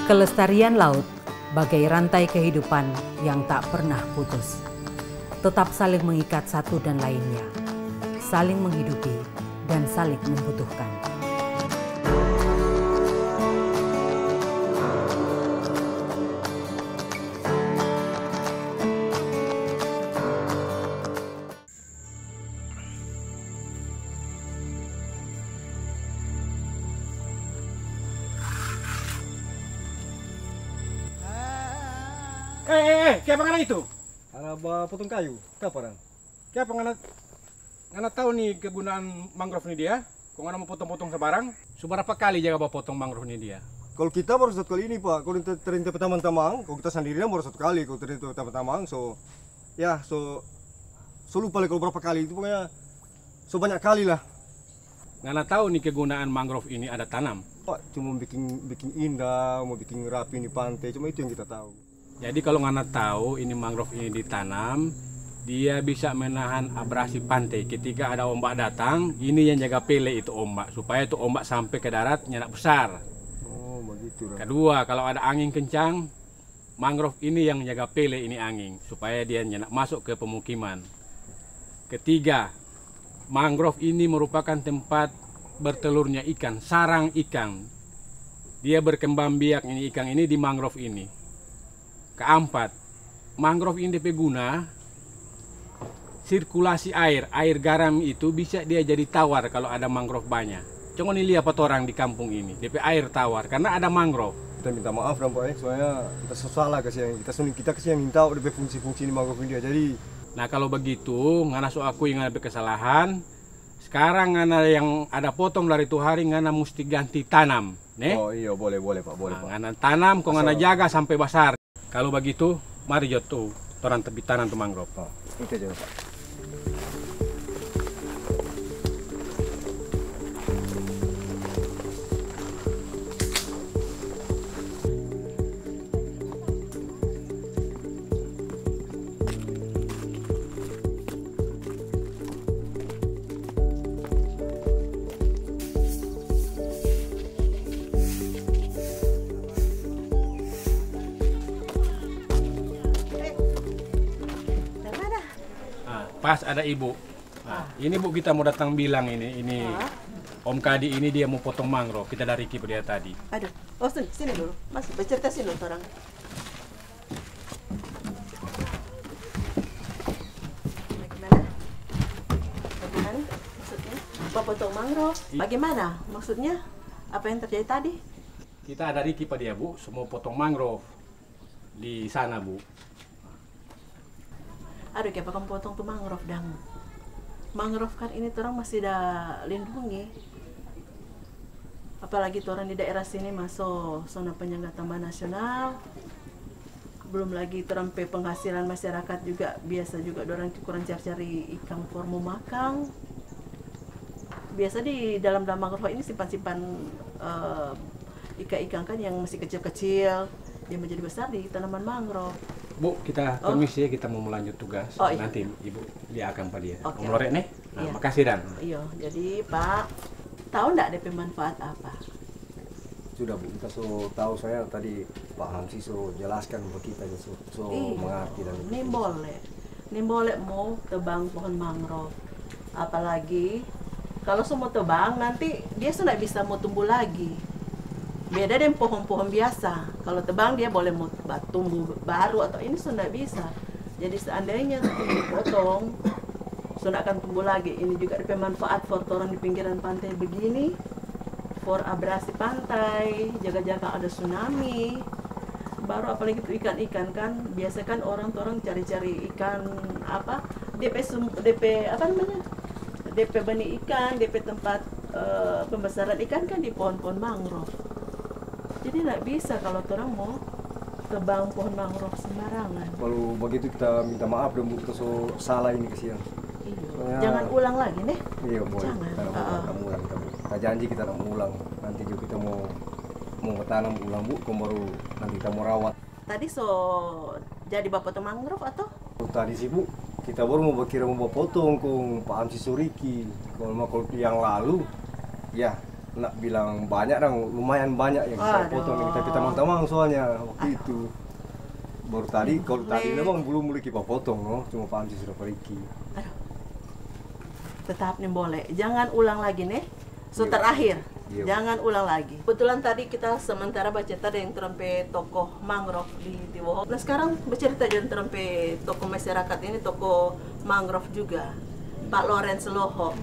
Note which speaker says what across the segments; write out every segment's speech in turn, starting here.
Speaker 1: Kelestarian laut bagai rantai kehidupan yang tak pernah putus. Tetap saling mengikat satu dan lainnya, saling menghidupi dan saling membutuhkan.
Speaker 2: Kaya ngana itu?
Speaker 3: Ada potong kayu, apa orang?
Speaker 2: Kaya ngana tahu nih kegunaan mangrove ini dia? Kok ngana mau potong-potong sebarang? Seberapa kali jaga bawa potong mangrove ini dia?
Speaker 3: Kalau kita baru satu kali ini Pak, kalau terinta teman-teman, kalau kita sendirian baru satu kali, kalau terinta teman-teman, so lupa kalau berapa kali itu pokoknya, so banyak kali lah.
Speaker 2: Ngana tahu nih kegunaan mangrove ini ada tanam?
Speaker 3: Pak, cuma bikin indah, mau bikin rapi di pantai, cuma itu yang kita tahu.
Speaker 2: Jadi kalau ngana tahu ini mangrove ini ditanam, dia bisa menahan abrasi pantai. Ketika ada ombak datang, ini yang jaga pele itu ombak, supaya itu ombak sampai ke darat nyenak besar.
Speaker 3: Oh, begitu.
Speaker 2: Kedua, kalau ada angin kencang, mangrove ini yang jaga pele ini angin, supaya dia nyenak masuk ke pemukiman. Ketiga, mangrove ini merupakan tempat bertelurnya ikan, sarang ikan. Dia berkembang biak ini ikan ini di mangrove ini. Keempat, mangrove ini guna sirkulasi air garam itu bisa dia jadi tawar kalau ada mangrove banyak. Cuma nih lihat orang di kampung ini, DP air tawar karena ada mangrove.
Speaker 3: Kita minta maaf dan Pak, soalnya kita salah kita kasih yang minta DP fungsi-fungsi di mangrove ini. Jadi,
Speaker 2: nah kalau begitu, ngana so aku yang ada kesalahan. Sekarang ngana yang ada potong dari itu hari ngana mesti ganti tanam, nih.
Speaker 3: Oh iya boleh Pak, boleh Pak.
Speaker 2: Ngana tanam, kok ngana jaga sampai besar. Kalau begitu, mari jatuh orang tepi tanam tuh mangrove.
Speaker 3: Oh, itu aja Pak.
Speaker 2: Pas ada ibu. Nah, ini Bu kita mau datang bilang ini Om Kadi ini dia mau potong mangrove. Kita dari Kipu dia tadi.
Speaker 4: Aduh, oh sini dulu. Mas bercerita sini orang. Bagaimana? Bagaimana maksudnya? Apa potong mangrove? Bagaimana maksudnya? Apa yang terjadi tadi?
Speaker 2: Kita ada Riki pada dia Bu, semua potong mangrove di sana Bu.
Speaker 4: Aduh, kayak kamu potong tuh mangrove dang. Mangrove kan ini orang masih dah lindungi. Apalagi orang di daerah sini masuk zona penyangga taman nasional. Belum lagi orang penghasilan masyarakat juga biasa juga orang kurang cari ikan mau makan. Biasa di dalam mangrove ini simpan-simpan ikan-ikan kan yang masih kecil-kecil. Dia menjadi besar di tanaman mangrove.
Speaker 2: Bu, kita permisi ya, kita mau melanjut tugas.
Speaker 4: Iya.
Speaker 2: Nanti Ibu dia akan pada dia.
Speaker 4: Oke.
Speaker 2: Om Lorek nih. Nah,
Speaker 4: Iya.
Speaker 2: makasih Dan.
Speaker 4: Iya, jadi Pak, tahu enggak DP manfaat apa?
Speaker 3: Sudah Bu, kita tahu saya tadi Pak Hamsi jelaskan buat kita mengerti dan
Speaker 4: Ini boleh mau tebang pohon mangrove. Apalagi kalau semua tebang nanti dia sudah bisa mau tumbuh lagi. Beda dengan pohon-pohon biasa. Kalau tebang dia boleh mau tumbuh baru atau ini sudah bisa. Jadi seandainya dipotong sudah akan tumbuh lagi. Ini juga ada manfaat for orang di pinggiran pantai begini, for abrasi pantai, jaga-jaga ada tsunami. Baru apalagi itu ikan-ikan kan, biasa kan orang cari-cari ikan apa? DP apa namanya? DP benih ikan, DP tempat pembesaran ikan kan di pohon-pohon mangrove. Jadi tidak bisa kalau orang mau tebang pohon mangrove sembarangan.
Speaker 3: Kalau begitu kita minta maaf dan kita salah ini kesian.
Speaker 4: Iya. Jangan ulang lagi nih.
Speaker 3: Iya boleh.
Speaker 4: Jangan.
Speaker 3: Kita ulang. Kita janji kita tidak mau ulang. Nanti juga kita mau tanam ulang Bu, baru nanti kita mau rawat.
Speaker 4: Tadi jadi bapak potong mangrove atau?
Speaker 3: Tadi sih Bu, kita baru mau potong kong Pak Hamsi Suriki. Kalau yang lalu, ya nak bilang banyak dong, lumayan banyak yang kita potong nih, tapi tamang-tamang soalnya waktu itu. Baru tadi, kalau tadi memang belum boleh kita potong, no? Cuma Pak Amsi sudah pergi.
Speaker 4: Tetap nih boleh, jangan ulang lagi nih. So terakhir, jangan ulang lagi. Kebetulan tadi kita sementara baca tadi yang terempe tokoh mangrove di Tiwoho. Nah sekarang bercerita jangan terempe tokoh masyarakat ini, tokoh mangrove juga, Pak Lawrence Loho.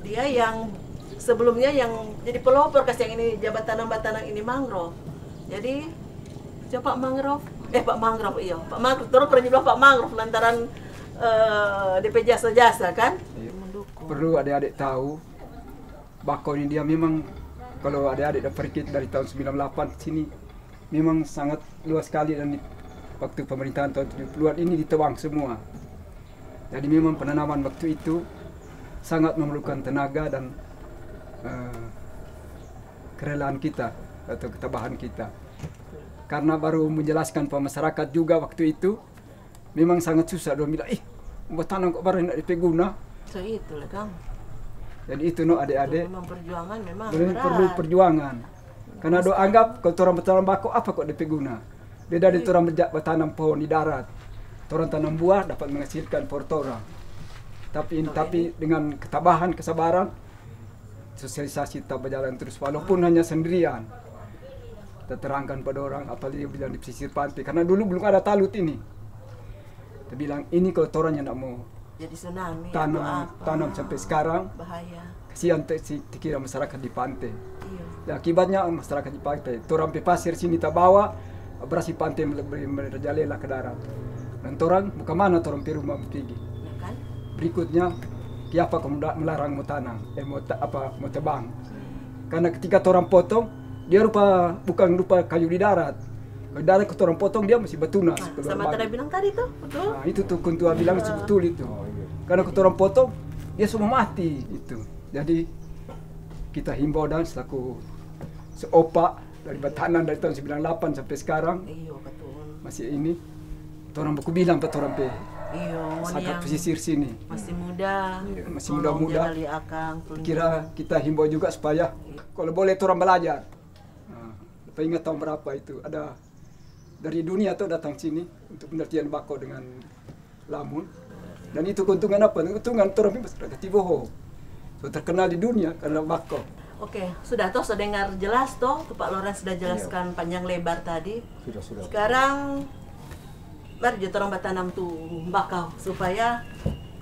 Speaker 4: Dia yang sebelumnya yang jadi pelopor kasih yang ini jabatan ini mangrove. Jadi coba Pak Mangrove iya. Pak Mangrove terus pernah bilang Pak Mangrove lantaran DP jasa-jasa kan?
Speaker 5: Iya. Perlu adik-adik tahu Bako ini dia memang kalau adik-adik dapat pergi dari tahun 98 sini memang sangat luas sekali, dan waktu pemerintahan tahun 70-an ini ditebang semua. Jadi memang penanaman waktu itu sangat memerlukan tenaga dan kerelaan kita atau ketabahan kita. Karena baru menjelaskan ke masyarakat juga waktu itu memang sangat susah. Dia bilang, buat tanam kok baru tidak dipeguna.
Speaker 4: So itulah Kang.
Speaker 5: Jadi itu no adik-adik.
Speaker 4: Memang perjuangan memang
Speaker 5: perlu perjuangan. Karena do anggap kalau orang bertanam bako apa kok dipeguna. Beda dari orang bertanam pohon di darat. Orang tanam buah dapat menghasilkan portora. Tapi dengan ketabahan, kesabaran, sosialisasi tetap berjalan terus walaupun hanya sendirian. Kita terangkan pada orang apalagi bilang di pesisir pantai, karena dulu belum ada talut ini. Kita bilang ini kalau orang yang tidak mau
Speaker 4: jadi tsunami
Speaker 5: tanam sampai sekarang
Speaker 4: bahaya.
Speaker 5: Kasihan dikira masyarakat di pantai.
Speaker 4: Iya.
Speaker 5: Ya, akibatnya masyarakat di pantai, orang sampai pasir sini tak bawa, beras di pantai merajalela ke darat. Dan orang bukan mana orang pergi rumah pergi.
Speaker 4: Ya kan?
Speaker 5: Berikutnya, siapa melarang mau tanam, mau tebang. Karena ketika orang potong, dia bukan rupa kayu di darat. Kalau di darat orang potong dia masih betunas.
Speaker 4: Sama tadi bilang tadi tuh, betul.
Speaker 5: Nah, itu tuh Kuntua bilang betul itu. Karena orang potong, dia semua mati itu. Jadi kita himbau dan selaku seopak dari Batanan dari tahun 98 sampai sekarang.
Speaker 4: Iya, betul.
Speaker 5: Masih ini. Orang buku bilang ke orang sangat pesisir sini.
Speaker 4: Masih muda.
Speaker 5: Iya, masih muda-muda.
Speaker 4: Kira
Speaker 5: kita himbau juga supaya kalau boleh orang belajar. Nah, ingat tahun berapa itu ada dari dunia tuh datang sini untuk penelitian bako dengan lamun. Dan itu keuntungan apa? Keuntungan orang masyarakat Tiwoho. So, terkenal di dunia karena bako.
Speaker 4: Oke, sudah toh dengar jelas toh, Pak Lawrence sudah jelaskan panjang lebar tadi.
Speaker 3: Sudah.
Speaker 4: Sekarang mari orang bertanam tuh bakau supaya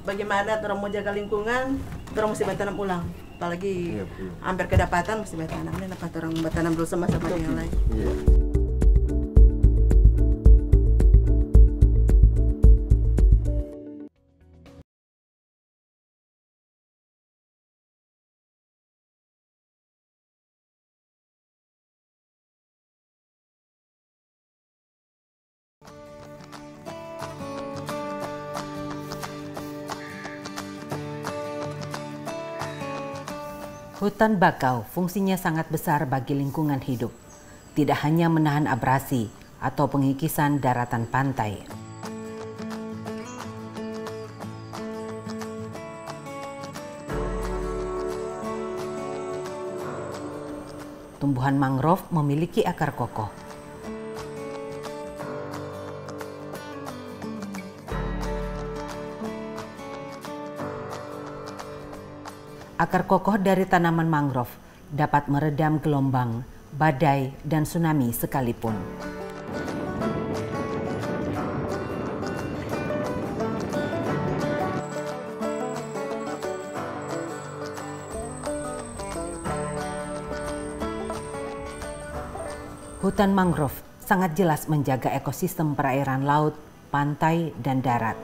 Speaker 4: bagaimana orang mau jaga lingkungan, orang mesti bertanam ulang. Apalagi hampir kedapatan mesti bertanam. Ini dapat orang bertanam dulu sama-sama yang lain.
Speaker 3: Iya.
Speaker 1: Hutan bakau fungsinya sangat besar bagi lingkungan hidup. Tidak hanya menahan abrasi atau pengikisan daratan pantai. Tumbuhan mangrove memiliki akar kokoh. Akar kokoh dari tanaman mangrove dapat meredam gelombang, badai, dan tsunami sekalipun. Hutan mangrove sangat jelas menjaga ekosistem perairan laut, pantai, dan darat.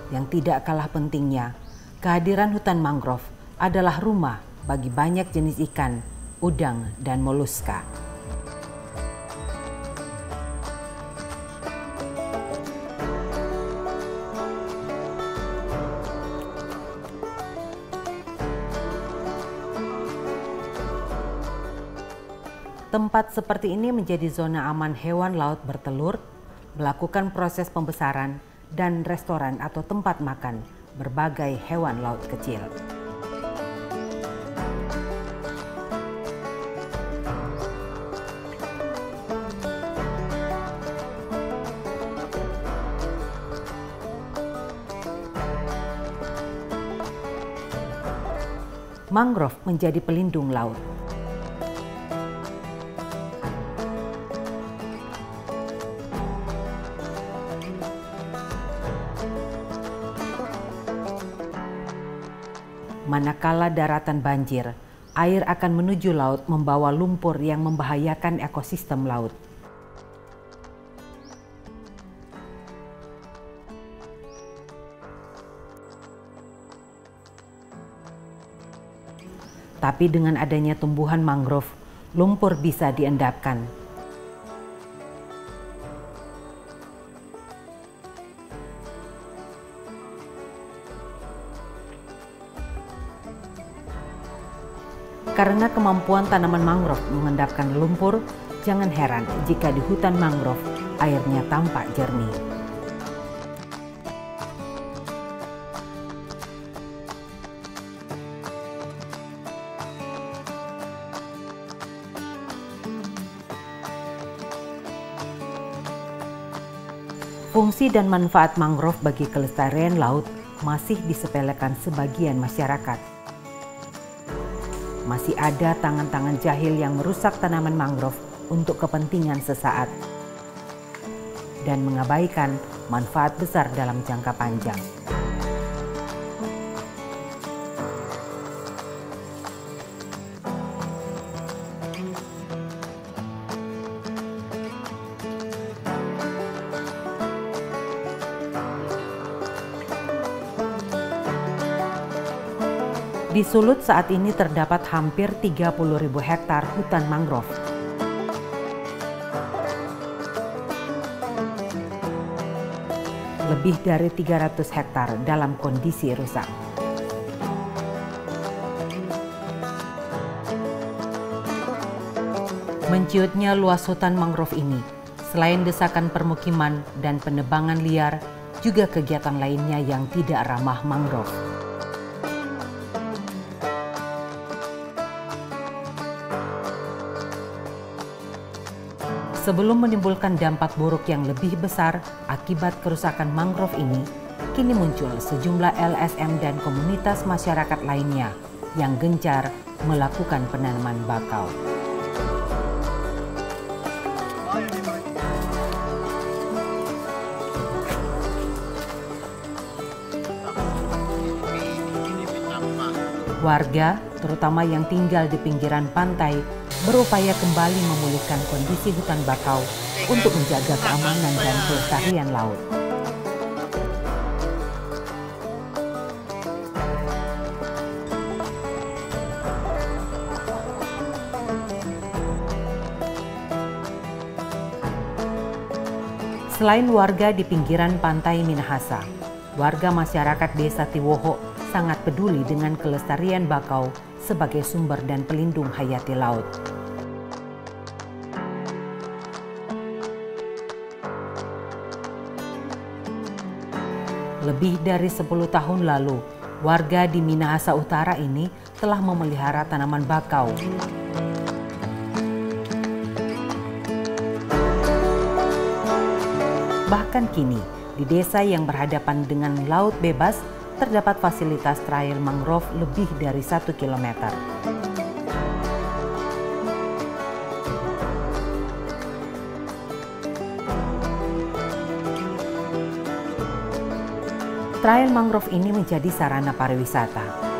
Speaker 1: Yang tidak kalah pentingnya, kehadiran hutan mangrove adalah rumah bagi banyak jenis ikan, udang, dan moluska. Tempat seperti ini menjadi zona aman hewan laut bertelur, melakukan proses pembesaran, dan restoran atau tempat makan berbagai hewan laut kecil. Mangrove menjadi pelindung laut. Manakala daratan banjir, air akan menuju laut membawa lumpur yang membahayakan ekosistem laut. Tapi dengan adanya tumbuhan mangrove, lumpur bisa diendapkan. Karena kemampuan tanaman mangrove mengendapkan lumpur, jangan heran jika di hutan mangrove airnya tampak jernih. Fungsi dan manfaat mangrove bagi kelestarian laut masih disepelekan sebagian masyarakat. Masih ada tangan-tangan jahil yang merusak tanaman mangrove untuk kepentingan sesaat dan mengabaikan manfaat besar dalam jangka panjang. Di Sulut saat ini terdapat hampir 30.000 hektar hutan mangrove. Lebih dari 300 hektar dalam kondisi rusak. Menciutnya luas hutan mangrove ini, selain desakan permukiman dan penebangan liar, juga kegiatan lainnya yang tidak ramah mangrove. Sebelum menimbulkan dampak buruk yang lebih besar akibat kerusakan mangrove ini, kini muncul sejumlah LSM dan komunitas masyarakat lainnya yang gencar melakukan penanaman bakau. Warga, terutama yang tinggal di pinggiran pantai, berupaya kembali memulihkan kondisi hutan bakau untuk menjaga keamanan dan kelestarian laut. Selain warga di pinggiran pantai Minahasa, warga masyarakat Desa Tiwoho sangat peduli dengan kelestarian bakau sebagai sumber dan pelindung hayati laut. Lebih dari 10 tahun lalu, warga di Minahasa Utara ini telah memelihara tanaman bakau. Bahkan kini, di desa yang berhadapan dengan laut bebas, terdapat fasilitas trail mangrove lebih dari 1 kilometer. Trail mangrove ini menjadi sarana pariwisata.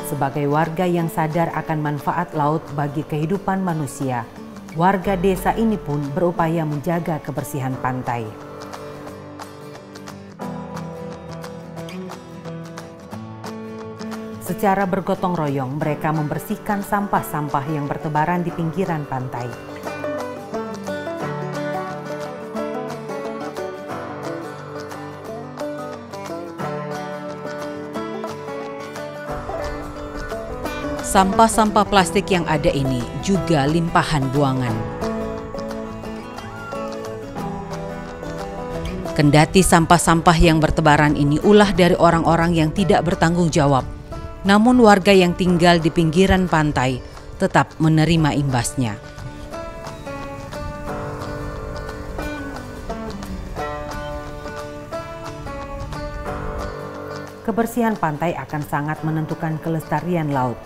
Speaker 1: Sebagai warga yang sadar akan manfaat laut bagi kehidupan manusia, warga desa ini pun berupaya menjaga kebersihan pantai. Secara bergotong royong, mereka membersihkan sampah-sampah yang bertebaran di pinggiran pantai. Sampah-sampah plastik yang ada ini juga limpahan buangan. Kendati sampah-sampah yang bertebaran ini ulah dari orang-orang yang tidak bertanggung jawab, namun warga yang tinggal di pinggiran pantai tetap menerima imbasnya. Kebersihan pantai akan sangat menentukan kelestarian laut.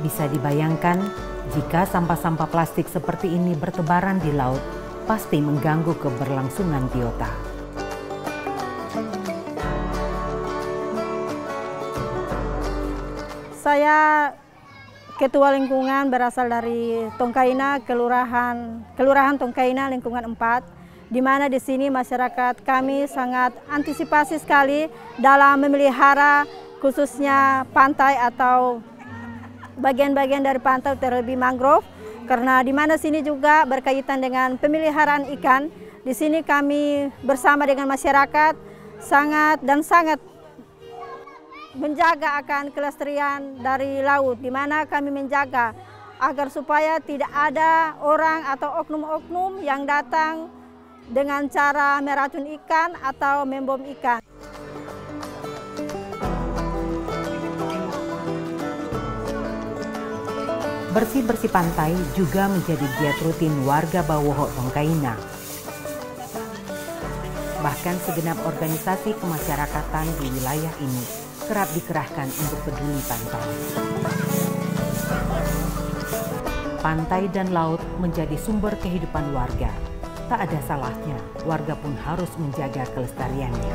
Speaker 1: Bisa dibayangkan, jika sampah-sampah plastik seperti ini bertebaran di laut, pasti mengganggu keberlangsungan biota.
Speaker 6: Saya Ketua Lingkungan berasal dari Tongkaina, Kelurahan Tongkaina Lingkungan 4, di mana di sini masyarakat kami sangat antisipasi sekali dalam memelihara khususnya pantai atau bagian-bagian dari pantai, terlebih mangrove, karena di mana sini juga berkaitan dengan pemeliharaan ikan. Di sini kami bersama dengan masyarakat sangat menjaga akan kelestarian dari laut, di mana kami menjaga agar supaya tidak ada orang atau oknum-oknum yang datang dengan cara meracun ikan atau membom ikan.
Speaker 1: Bersih-bersih pantai juga menjadi giat rutin warga Bawoho Tongkaina. Bahkan segenap organisasi kemasyarakatan di wilayah ini kerap dikerahkan untuk peduli pantai. Pantai dan laut menjadi sumber kehidupan warga. Tak ada salahnya warga pun harus menjaga kelestariannya.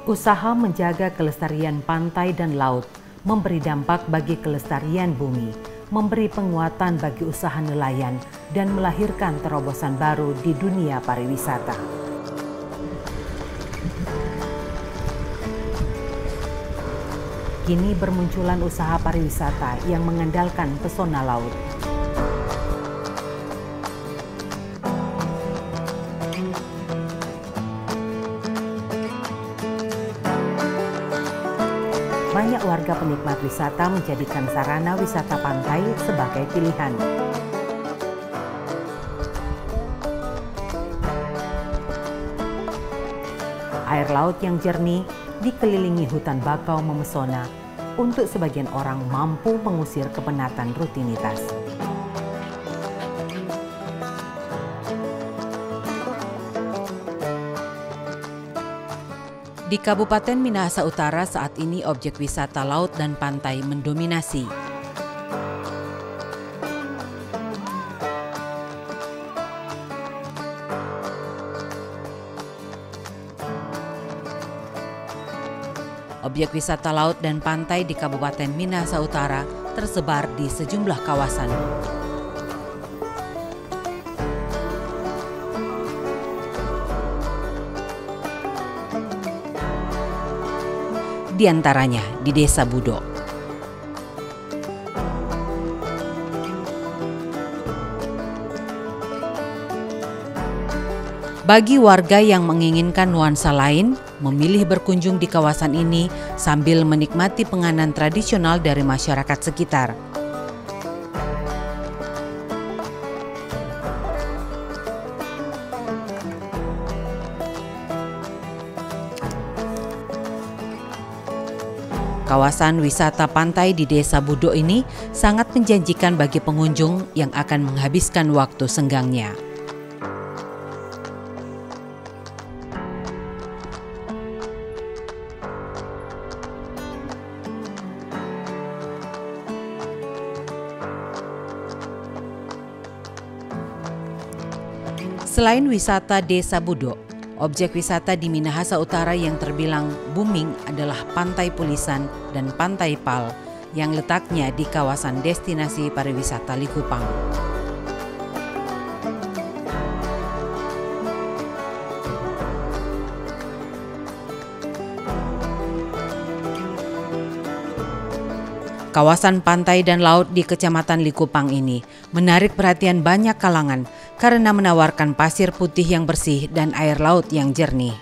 Speaker 1: Usaha menjaga kelestarian pantai dan laut memberi dampak bagi kelestarian bumi, memberi penguatan bagi usaha nelayan, dan melahirkan terobosan baru di dunia pariwisata. Kini bermunculan usaha pariwisata yang mengandalkan pesona laut. Banyak warga penikmat wisata menjadikan sarana wisata pantai sebagai pilihan. Air laut yang jernih dikelilingi hutan bakau memesona, untuk sebagian orang mampu mengusir kepenatan rutinitas. Di Kabupaten Minahasa Utara saat ini objek wisata laut dan pantai mendominasi. Objek wisata laut dan pantai di Kabupaten Minahasa Utara tersebar di sejumlah kawasan. Di antaranya di Desa Budo. Bagi warga yang menginginkan nuansa lain, memilih berkunjung di kawasan ini sambil menikmati penganan tradisional dari masyarakat sekitar. Kawasan wisata pantai di Desa Budo ini sangat menjanjikan bagi pengunjung yang akan menghabiskan waktu senggangnya. Selain wisata Desa Budok, objek wisata di Minahasa Utara yang terbilang booming adalah Pantai Pulisan dan Pantai Pal yang letaknya di kawasan destinasi pariwisata Likupang. Kawasan pantai dan laut di Kecamatan Likupang ini menarik perhatian banyak kalangan karena menawarkan pasir putih yang bersih dan air laut yang jernih.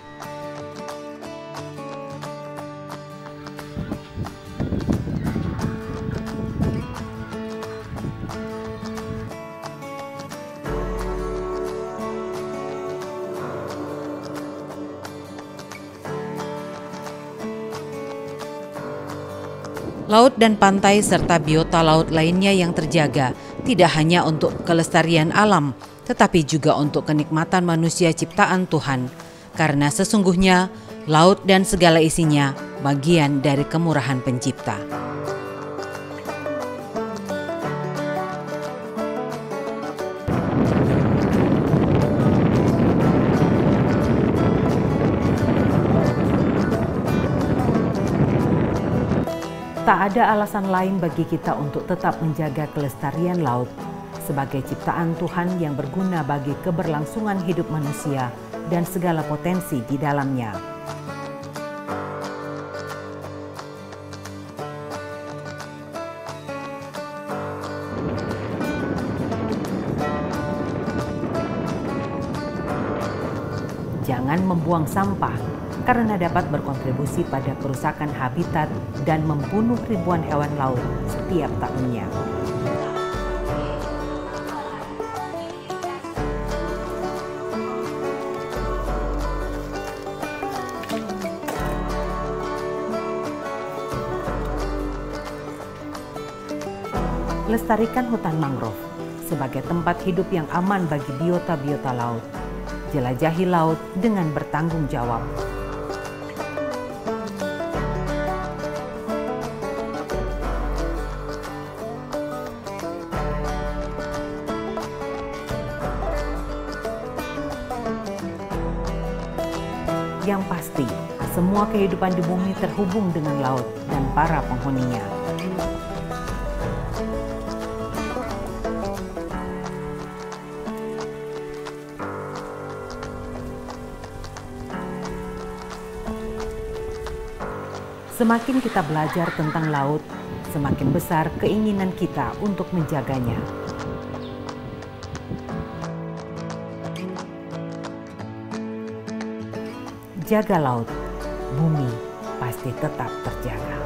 Speaker 1: Laut dan pantai serta biota laut lainnya yang terjaga tidak hanya untuk kelestarian alam, tetapi juga untuk kenikmatan manusia ciptaan Tuhan. Karena sesungguhnya laut dan segala isinya bagian dari kemurahan Pencipta. Tak ada alasan lain bagi kita untuk tetap menjaga kelestarian laut sebagai ciptaan Tuhan yang berguna bagi keberlangsungan hidup manusia dan segala potensi di dalamnya. Jangan membuang sampah karena dapat berkontribusi pada kerusakan habitat dan membunuh ribuan hewan laut setiap tahunnya. Lestarikan hutan mangrove sebagai tempat hidup yang aman bagi biota-biota laut. Jelajahi laut dengan bertanggung jawab. Yang pasti, semua kehidupan di bumi terhubung dengan laut dan para penghuninya. Semakin kita belajar tentang laut, semakin besar keinginan kita untuk menjaganya. Jaga laut, bumi pasti tetap terjaga.